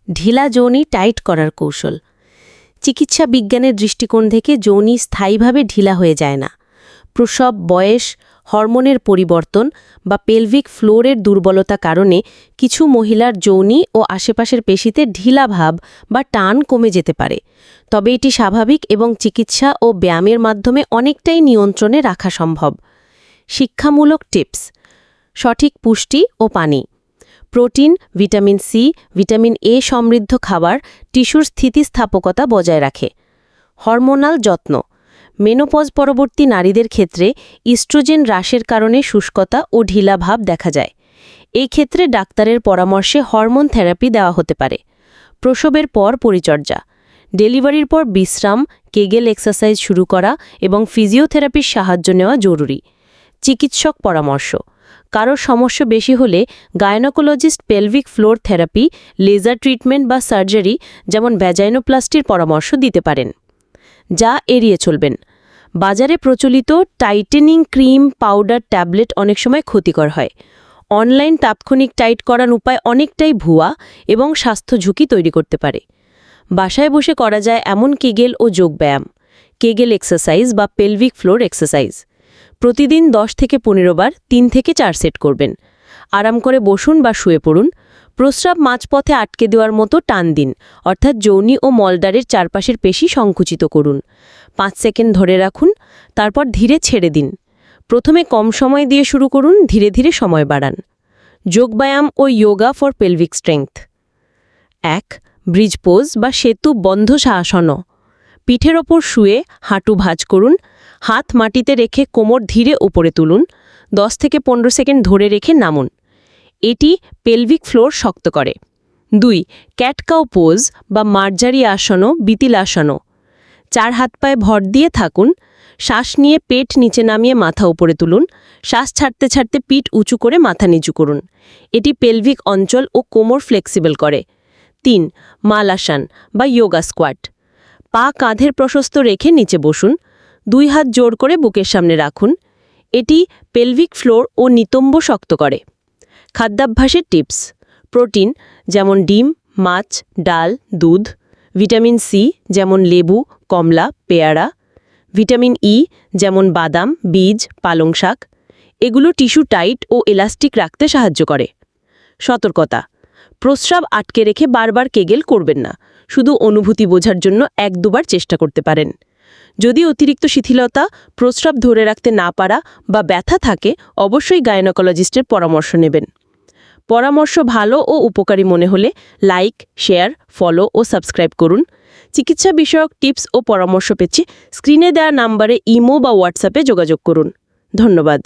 ঢিলা যৌনি টাইট করার কৌশল। চিকিৎসা বিজ্ঞানের দৃষ্টিকোণ থেকে যৌনি স্থায়ীভাবে ঢিলা হয়ে যায় না। প্রসব, বয়স, হরমোনের পরিবর্তন বা পেলভিক ফ্লোরের দুর্বলতা কারণে কিছু মহিলার যৌনি ও আশেপাশের পেশিতে ঢিলা ভাব বা টান কমে যেতে পারে। তবে এটি স্বাভাবিক এবং চিকিৎসা ও ব্যায়ামের মাধ্যমে অনেকটাই নিয়ন্ত্রণে রাখা সম্ভব। শিক্ষামূলক টিপস: সঠিক পুষ্টি ও পানি। Protein, vitamin C, vitamin A সমৃদ্ধ খাবার টিস্যুর স্থিতিস্থাপকতা বজায় রাখে। হরমোনাল যত্ন: মেনোপজ পরবর্তী নারীদের ক্ষেত্রে ইস্ট্রোজেন হ্রাসের কারণে শুষ্কতা ও ঢিলা ভাব দেখা যায়। এই ক্ষেত্রে ডাক্তারের পরামর্শে হরমোন থেরাপি দেওয়া হতে পারে। প্রসবের পর পরিচর্যা: ডেলিভারির পর বিশ্রাম, কেগেল এক্সারসাইজ শুরু করা এবং ফিজিওথেরাপির সাহায্য নেওয়া জরুরি। চিকিৎসক পরামর্শ: কারো সমস্যা বেশি হলে gynaecologist pelvic floor therapy, laser treatment বা সার্জারি যেমন ভ্যাজাইনোপ্লাস্টির পরামর্শ দিতে পারেন। যা এড়িয়ে চলবেন: বাজারে প্রচলিত টাইটেনিং ক্রিম, পাউডার, ট্যাবলেট অনেক সময় ক্ষতিকর হয়। অনলাইন তাৎক্ষণিক টাইট করার উপায় অনেকটাই ভুয়া এবং স্বাস্থ্য ঝুঁকি তৈরি করতে পারে। বাসায় বসে করা যায় এমন কেগেল ও যোগব্যায়াম। কেগেল এক্সারসাইজ বা পেলভিক ফ্লোর এক্সারসাইজ প্রতিদিন 10 থেকে 15 বার 3 থেকে 4 সেট করবেন। আরাম করে বসুন বা শুয়ে পড়ুন। প্রস্রাব মাঝপথে আটকে দেওয়ার মতো টান দিন, অর্থাৎ যৌনি ও মলদ্বারের চারপাশের পেশি সংকুচিত করুন। 5 সেকেন্ড ধরে রাখুন, তারপর ধীরে ছেড়ে দিন। প্রথমে কম সময় দিয়ে শুরু করুন, ধীরে ধীরে সময় বাড়ান। যোগব্যায়াম ও yoga for pelvic strength. 1. Bridge pose বা সেতু বন্ধ আসন। পিঠের ওপর শুয়ে হাঁটু ভাঁজ করুন। হাত মাটিতে রেখে কোমর ধীরে উপরে তুলুন। 10 থেকে 15 সেকেন্ড ধরে রেখে নামুন। এটি পেলভিক ফ্লোর শক্ত করে। 2. ক্যাট কাউ পোজ বা মার্জারি আসন, বিতিল আসন। 4 হাত পায়ে ভর দিয়ে থাকুন। শ্বাস নিয়ে পেট নিচে নামিয়ে মাথা উপরে তুলুন। শ্বাস ছাড়তে ছাড়তে পিঠ উঁচু করে মাথা নিচু করুন। এটি পেলভিক অঞ্চল ও কোমর ফ্লেক্সিবল করে। 3. মালাসন বা যোগা স্কোয়াট। পা কাঁধের প্রশস্ত রেখে নিচে বসুন। 2 হাত জোর করে বুকের সামনে রাখুন। এটি পেলভিক ফ্লোর ও নিতম্ব শক্ত করে। খাদ্যাভ্যাসের টিপস: প্রোটিন যেমন ডিম, মাছ, ডাল, দুধ। ভিটামিন সি যেমন লেবু, কমলা, পেয়ারা। ভিটামিন ই যেমন বাদাম, বীজ, পালং শাক। এগুলো টিস্যু টাইট ও এলাস্টিক রাখতে সাহায্য করে। সতর্কতা: প্রস্রাব আটকে রেখে বারবার কেগেল করবেন না। শুধু অনুভূতি বোঝার জন্য 1-2 বার চেষ্টা করতে পারেন। যদি অতিরিক্ত শিথিলতা, প্রস্রাব ধরে রাখতে না পারা বা ব্যথা থাকে, অবশ্যই গায়নোকোলজিস্টের পরামর্শ নেবেন। পরামর্শ ভালো ও উপকারী মনে হলে লাইক, শেয়ার, ফলো ও সাবস্ক্রাইব করুন। চিকিৎসা বিষয়ক টিপস ও পরামর্শ পেতে স্ক্রিনে দেওয়া নাম্বারে ইমো বা হোয়াটসঅ্যাপে যোগাযোগ করুন। ধন্যবাদ।